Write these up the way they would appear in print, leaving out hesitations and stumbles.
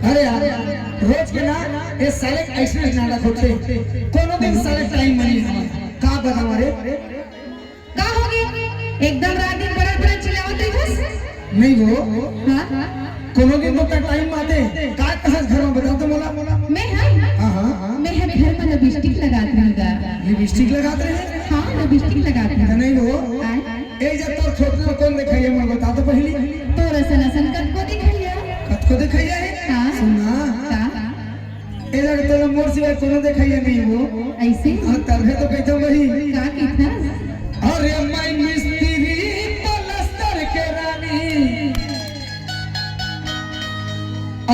अरे यार रोज के ना ये साले ऐसे नाटक होते कोनो दिन साले टाइम मनी हमारे का बताओ रे का हो गया एकदम रात दिन बड़ा बड़ा चिल्लावत है बस नहीं वो हां कोनो दिन तो टाइम आते का कहां घर में बताओ तो मोला मैं हां हां मैं है घर में लिपस्टिक लगात रहूंगा लिपस्टिक लगाते रहे हां लिपस्टिक लगात रहे नहीं वो ए जब तो छोटे कौन दिखाइए मैं बता तो पहली तो रसन रसन कट को दिखाइए कट को दिखाइए हां सुना का इधर तो मोर सिवाय कोनो दिखाइए नहीं वो ऐसे हां तब तो कहतो वही का कितना अरे माय मिस्त्री पलस्तर के रानी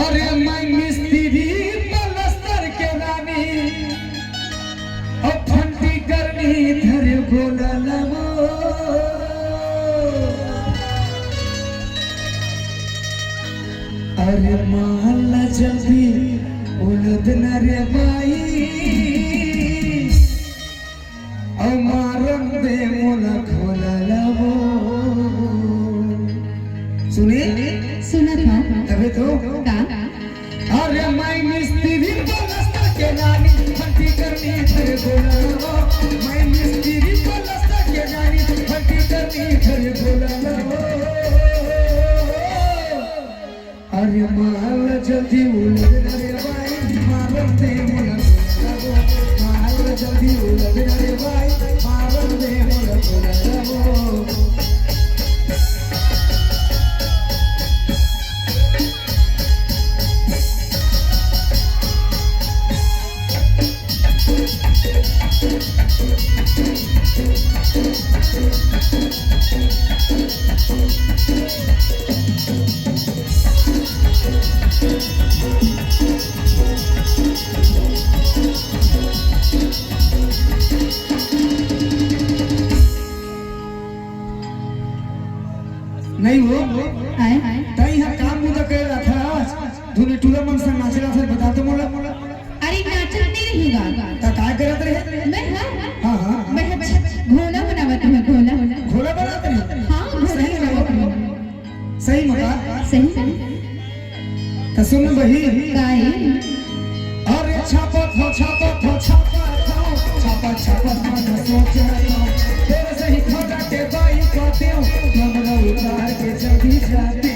अरे माय मिस्त्री पलस्तर के रानी अब फंटी करनी धर गोला लमो अरे माला जल्दी उलद न रे बाई अमारन दे मोला खोला लवो सुने सुना था तबे तो का अरे माय मिस्त्री पलस्तर के रानी फंटी करनी धर गोला लवो माय मिस्त्री पलस्तर के रानी फंटी करनी धर गोला लवो अरे माल जल्दी उलद रे भाई मारन दे मोला लगो माल जल्दी उलद रे भाई मारन दे मोला लगो नहीं वो आए तई हा काम मुदा कर रहा था तूने टूला मन से नाचला था बता तो मोला अरे नाचत नहीं रहेगा ता का करत रहे मैं हां हां हां मैं घोड़ा बनावत हूं घोड़ा घोड़ा बनात रहे हां घोड़ा बनावत हूं सही मका सही त सुन बही काय अरे छापा थो छापा मन सोच तेरे सही खोटा के बाई कहते हो हमरा उतार के जल्दी जाते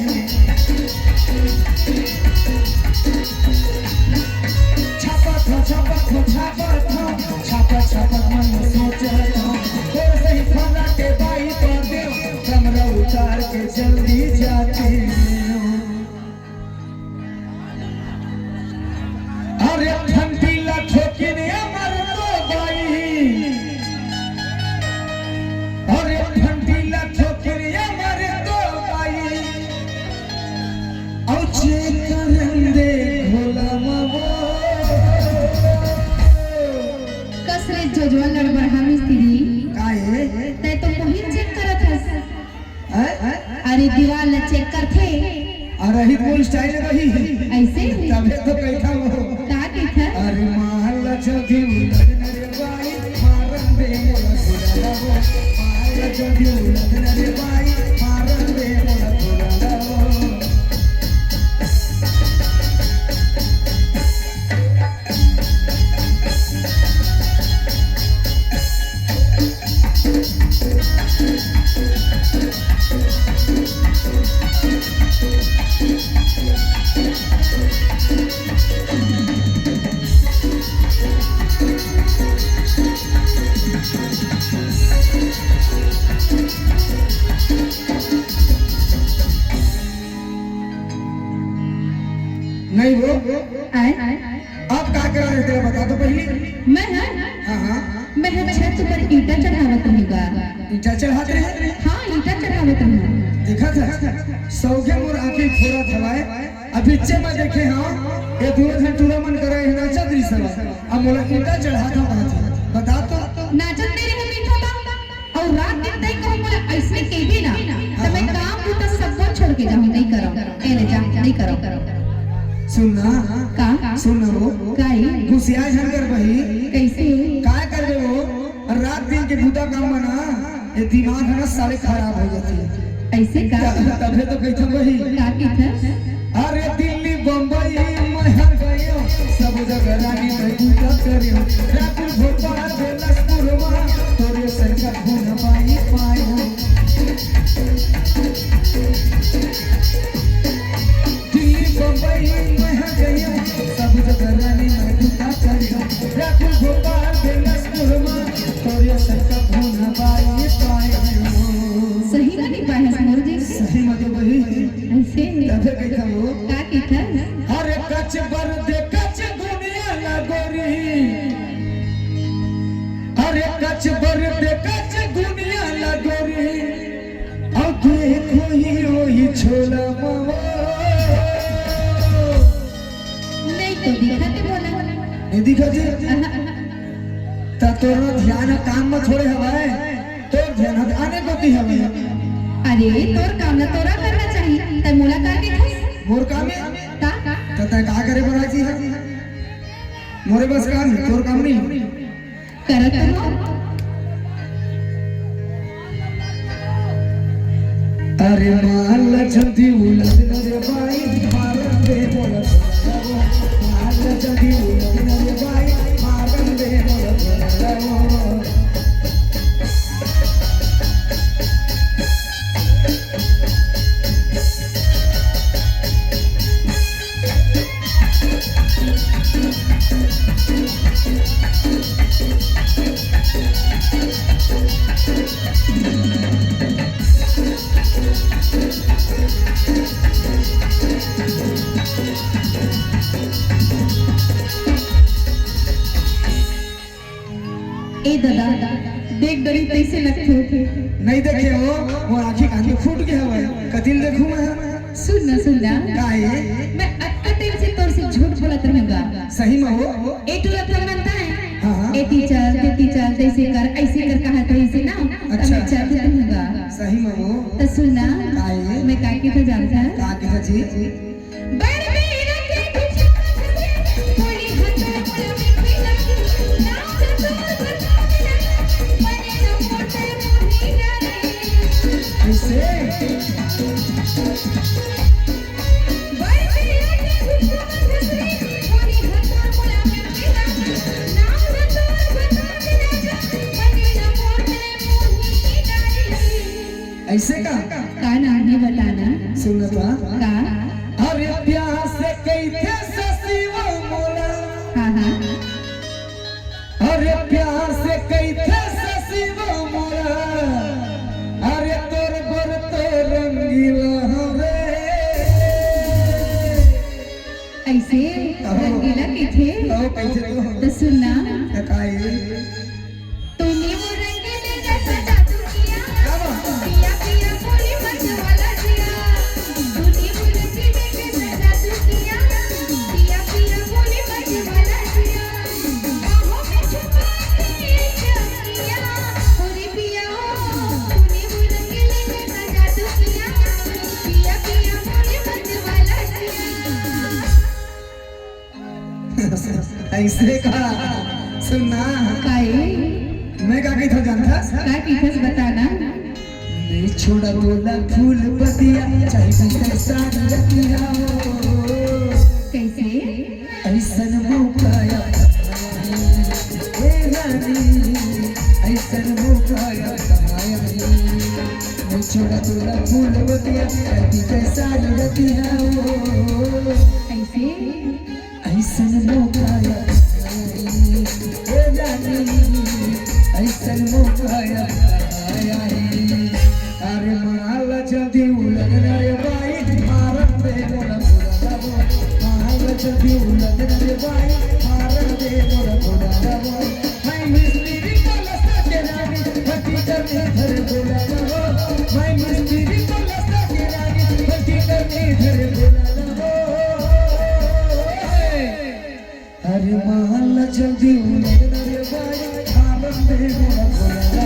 छापा मन सोच तेरे सही खोटा के बाई कहते हो हमरा उतार के जल्दी जाते अरे ठंडी लाठों के ने अमर तो बाई अरे ठंडी लाठों के ने अमर तो बाई औचे करन दे भोला मवो कसरे जोजवा लड़बड़ा मिस्त्री काहे ते तो कोही चेक करत हस अरे दीवार चेक करथे अरे ही कोई स्टाइल रही ऐसे तबे तो कैथा हो का कहता अरे महल जल्दी उलद रे बाई मारन दे मोला खोला लवो महल जल्दी उलद रे बाई मारन दे मोला खोला लवो नहीं वो आए आप क्या कर रहे थे बता तो पहले मैं हाँ हाँ मैं छत पर ईटा चढ़ावत रहूंगा ईटा चढ़ाते हैं हां ईटा चढ़ावत रहूं देखा था सौगे मोर आंखें फोड़ा थवाए अभी चे में देखे हां ये दूर से टूरा मन करे है ना चदरी सवा अब मोला ईटा चढ़ाता बात बता तो नाचत नहीं रहे मीठा बा और रात दिन तई कहूं बोले ऐसे के भी ना तो मैं काम को तो सब कुछ छोड़ के जाऊं नहीं करो ए ले जा नहीं करो सुनना का सुन रो काई घुसिया झंकर बही कैसे काय कर रहे हो रात दिन के बुदा काम बना ये दिमाग है ना सारे खराब हो जाती है ऐसे का तबे तो कहता वही का की था अरे दिल्ली बम्बई कच बर दे कच गुनिया लगोरी अरे कच बर दे कच गुनिया लगोरी अब देखो ही छोला मावा नहीं तो दिखाते बोला नहीं दिखाते ता तोरा ध्यान काम में थोड़े हवाए तो ध्यान आने को दी हमें अरे तोर काम ना तोरा करना चाहिए तय मुलाकात के खस मोर काम है ता तो तय का करे बराजी है मोरे बस काम है तोर काम नहीं करत हो अरे माल जल्दी उलट रे भाई मारन दे बोला माल जल्दी उलट रे भाई मारन दे बोला ए दादा देख डरी तैसे लगते नहीं देखे हो वो आंखें कांदी फूट गया हुआ है कदिल देखूं मैं सुन ना काहे मैं अक्का तेरे से तोर से झूठ बोलत रहूंगा सही में हो ए टूरा तो मानता है हाँ। ए टीचर ऐसे कर कहा तो ऐसे ना अच्छा। मैं चाहती रहूंगा सही में हो तो सुनना काहे मैं काकी तो जानता है का के जी बड़ मेरा के पीछे बोली हाथ में बोला मैं पीला नाम तो बता मैंने ना मोटे मोही डाले ऐसे बड़ मेरा के पीछे बोली हाथ में बोला मैं पीला नाम तो बता मैंने ना मोटे मोही डाले ऐसे का नाम है बताना सुन तो का अरे प्यार से कैथे ससीवा मोला हाँ अरे प्यार से कैथे ससीवा मोला अरे तोर बर तो रंगीला हरे ऐसे रंगीला के थे तो कैसे तो सुनना काहे तूने वो रंगीले जैसा जादू किया पिया पिया बोली मत वाला जिया तूने वो रंगीले जैसा जादू किया पिया पिया बोली मत वाला जिया बाहों में छुपा के किया पूरी पिया तूने वो रंगीले जैसा जादू किया पिया पिया बोली मत वाला जिया ऐसे का सुनना काहे मैं का कहता जानता का किथस बताना नहीं छोड़ा बोला फूल बतिया चाहे कैसा रतिया कैसे ऐसन मौकाया ए रानी ऐसन मौकाया नहीं छोड़ा बोला फूल बतिया चाहे कैसा रतिया ऐसे ऐसन मौकाया ए रानी ऐसन मौकाया अरे माल जल्दी उलट रे भाई मारन दे मोला पूरा माल जल्दी उलट रे भाई मारन दे मोला पूरा मैं मिस्त्री बोला सके रानी भक्ति करने धर बोला मैं मिस्त्री बोला सके रानी भक्ति करने धर बोला अरे माल जल्दी उलट रे भाई मारन दे मोला पूरा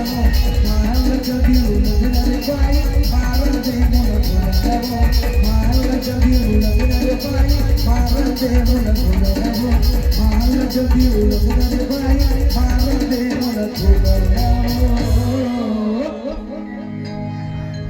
माल जल्दी उलट रे भाई मारन दे मोला पूरा माल जल्दी उलट रे भाई मारन दे मोला पूरा माल जल्दी उलट रे भाई मारन दे मोला पूरा